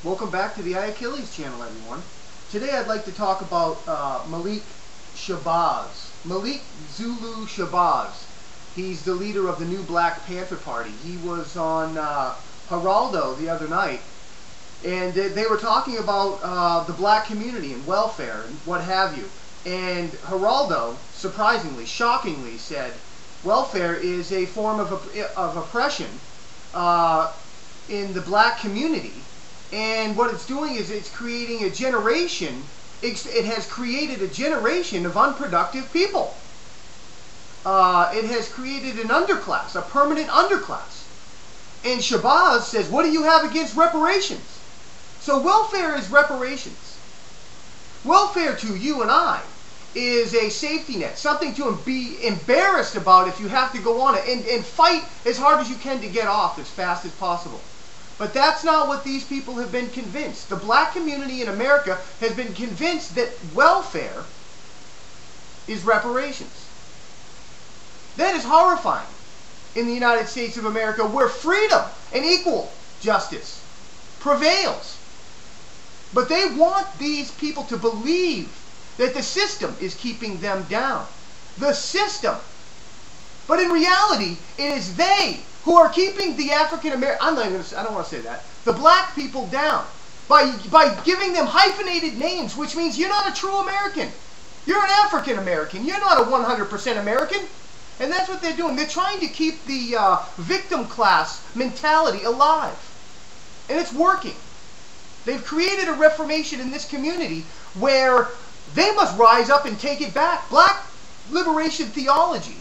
Welcome back to the Achilles channel, everyone. Today I'd like to talk about Malik Shabazz. Malik Zulu Shabazz. He's the leader of the new Black Panther Party. He was on Geraldo the other night, and they were talking about the black community and welfare and what have you. And Geraldo, surprisingly, shockingly, said welfare is a form of oppression in the black community. And what it's doing is it's creating a generation, it has created a generation of unproductive people. It has created an underclass, a permanent underclass. And Shabazz says, what do you have against reparations? So welfare is reparations. Welfare to you and I is a safety net, something to be embarrassed about if you have to go on it, and fight as hard as you can to get off as fast as possible. But that's not what these people have been convinced. The black community in America has been convinced that welfare is reparations. That is horrifying in the United States of America, where freedom and equal justice prevails. But they want these people to believe that the system is keeping them down. The system. But in reality, it is they who are keeping the African American, I don't want to say that, the black people down by giving them hyphenated names, which means you're not a true American. You're an African American. You're not a 100% American. And that's what they're doing. They're trying to keep the victim class mentality alive. And it's working. They've created a reformation in this community where they must rise up and take it back. Black liberation theology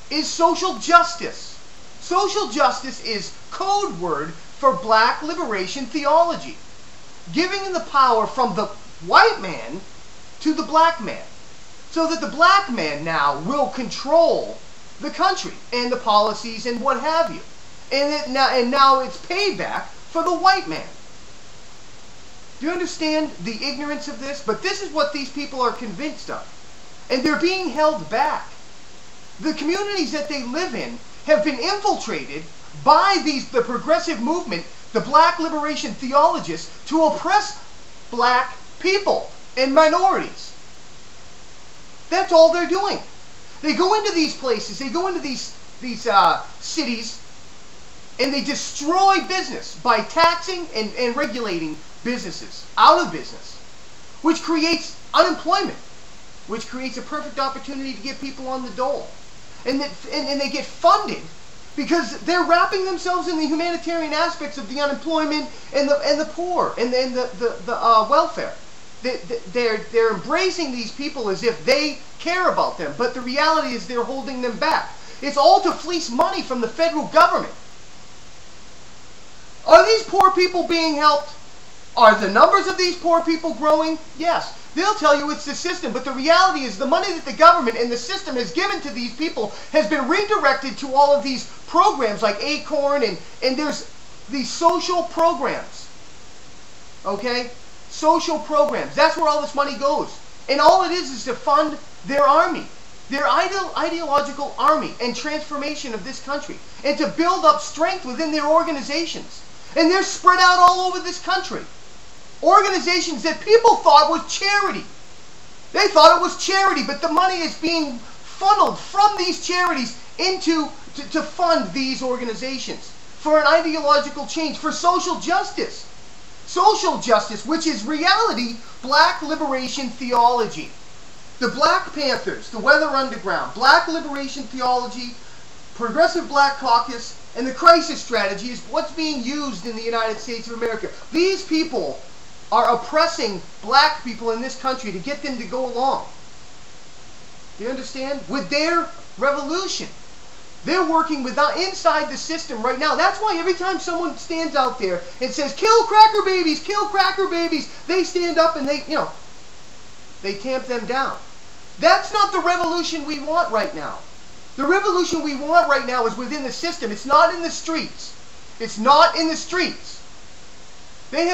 is social justice. Social justice is code word for black liberation theology. Giving the power from the white man to the black man. So that the black man now will control the country and the policies and what have you. And now it's payback for the white man. Do you understand the ignorance of this? But this is what these people are convinced of. And they're being held back. The communities that they live in have been infiltrated by the progressive movement, the black liberation theologists, to oppress black people and minorities. That's all they're doing. They go into these places, they go into these cities, and they destroy business by taxing and regulating businesses out of business, which creates unemployment, which creates a perfect opportunity to get people on the dole. And they get funded because they're wrapping themselves in the humanitarian aspects of the unemployment and the poor and the welfare. They're embracing these people as if they care about them, but the reality is they're holding them back. It's all to fleece money from the federal government. Are these poor people being helped? Are the numbers of these poor people growing? Yes. They'll tell you it's the system, but the reality is the money that the government and the system has given to these people has been redirected to all of these programs like Acorn, and there's these social programs. Okay? Social programs. That's where all this money goes. And all it is to fund their army, their ideological army and transformation of this country, and to build up strength within their organizations. And they're spread out all over this country. Organizations that people thought was charity. They thought it was charity, but the money is being funneled from these charities to fund these organizations for an ideological change, for social justice. Social justice, which is reality, black liberation theology. The Black Panthers, the Weather Underground, black liberation theology, Progressive Black Caucus, and the crisis strategy is what's being used in the United States of America. These people are oppressing black people in this country to get them to go along. Do you understand? With their revolution. They're working inside the system right now. That's why every time someone stands out there and says, kill cracker babies, they stand up and they tamp them down. That's not the revolution we want right now. The revolution we want right now is within the system. It's not in the streets. It's not in the streets. They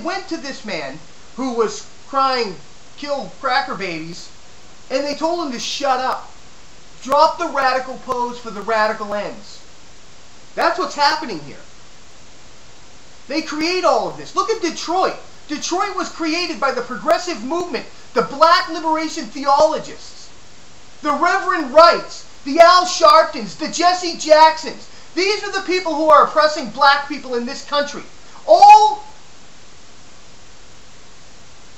went to this man who was crying, kill cracker babies, and they told him to shut up. Drop the radical pose for the radical ends. That's what's happening here. They create all of this. Look at Detroit. Detroit was created by the progressive movement, the black liberation theologists, the Reverend Wrights, the Al Sharptons, the Jesse Jacksons. These are the people who are oppressing black people in this country. All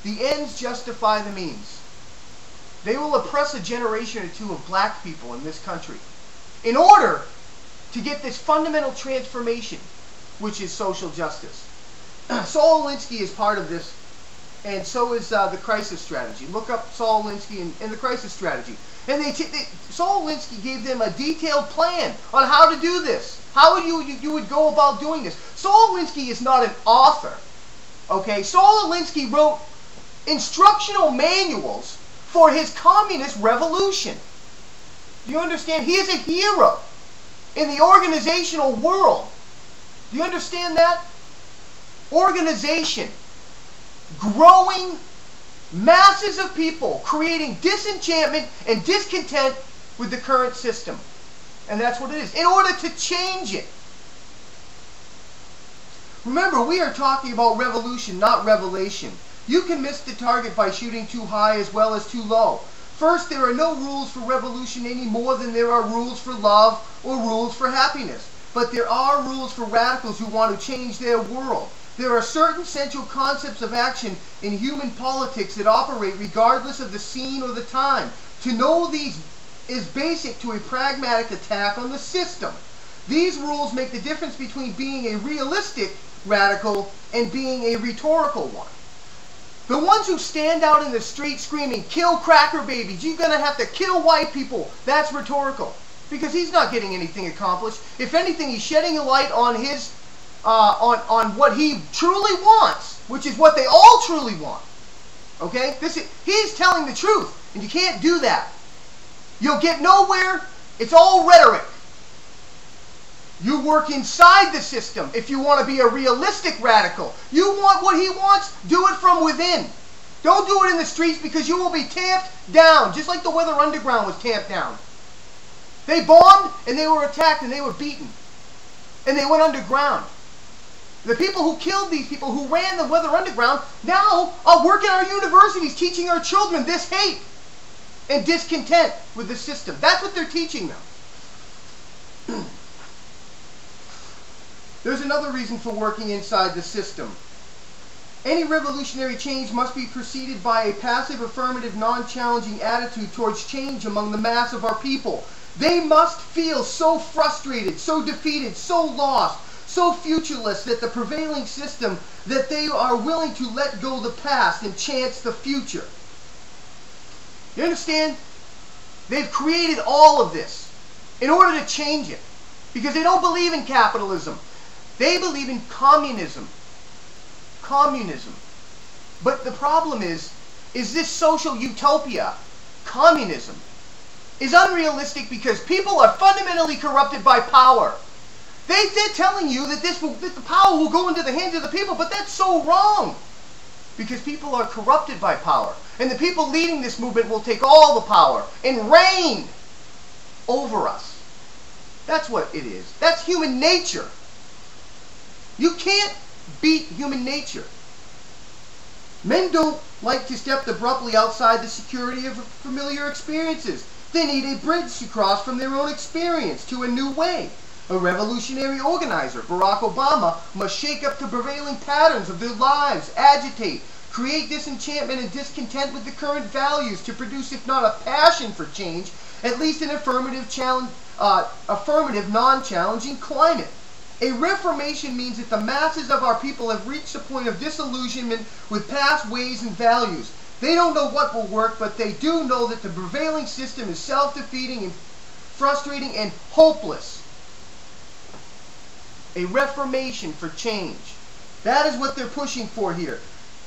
the ends justify the means. They will oppress a generation or two of black people in this country in order to get this fundamental transformation, which is social justice. Saul Alinsky is part of this, and so is the crisis strategy. Look up Saul Alinsky and the crisis strategy. And Saul Alinsky gave them a detailed plan on how to do this. How you would go about doing this. Saul Alinsky is not an author. Okay? Saul Alinsky wrote instructional manuals for his communist revolution. Do you understand? He is a hero in the organizational world. Do you understand that? Organization. Growing masses of people, creating disenchantment and discontent with the current system. And that's what it is. In order to change it. Remember, we are talking about revolution, not revelation. You can miss the target by shooting too high as well as too low. First, there are no rules for revolution any more than there are rules for love or rules for happiness. But there are rules for radicals who want to change their world. There are certain central concepts of action in human politics that operate regardless of the scene or the time. To know these is basic to a pragmatic attack on the system. These rules make the difference between being a realistic radical and being a rhetorical one. The ones who stand out in the street screaming, "Kill cracker babies, you're going to have to kill white people," that's rhetorical. Because he's not getting anything accomplished. If anything, he's shedding a light on his on what he truly wants, which is what they all truly want. Okay? He's telling the truth, and you can't do that. You'll get nowhere. It's all rhetoric. You work inside the system if you want to be a realistic radical. You want what he wants, do it from within. Don't do it in the streets because you will be tamped down, just like the Weather Underground was tamped down. They bombed, and they were attacked, and they were beaten. And they went underground. The people who killed these people, who ran the Weather Underground, now are working our universities, teaching our children this hate and discontent with the system. That's what they're teaching them. There's another reason for working inside the system. Any revolutionary change must be preceded by a passive, affirmative, non-challenging attitude towards change among the mass of our people. They must feel so frustrated, so defeated, so lost, so futureless that the prevailing system that they are willing to let go the past and chance the future. You understand? They've created all of this in order to change it. Because they don't believe in capitalism. They believe in communism. Communism. But the problem is this social utopia, communism, is unrealistic because people are fundamentally corrupted by power. They're telling you that the power will go into the hands of the people, but that's so wrong. Because people are corrupted by power. And the people leading this movement will take all the power and reign over us. That's what it is. That's human nature. You can't beat human nature. Men don't like to step abruptly outside the security of familiar experiences. They need a bridge to cross from their own experience to a new way. A revolutionary organizer, Barack Obama, must shake up the prevailing patterns of their lives, agitate, create disenchantment and discontent with the current values to produce, if not a passion for change, at least an affirmative, non-challenging climate. A reformation means that the masses of our people have reached a point of disillusionment with past ways and values. They don't know what will work, but they do know that the prevailing system is self-defeating and frustrating and hopeless. A reformation for change. That is what they're pushing for here.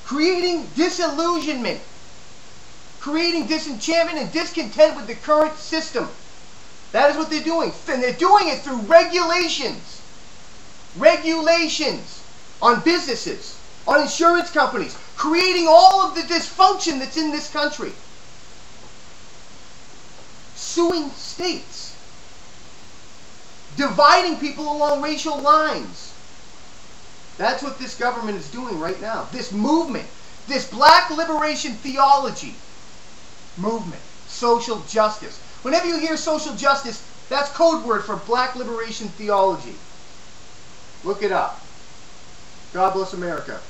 Creating disillusionment. Creating disenchantment and discontent with the current system. That is what they're doing. And they're doing it through regulations. Regulations on businesses, on insurance companies, creating all of the dysfunction that's in this country. Suing states. Dividing people along racial lines. That's what this government is doing right now. This movement, this black liberation theology movement, social justice. Whenever you hear social justice, that's code word for black liberation theology. Look it up. God bless America.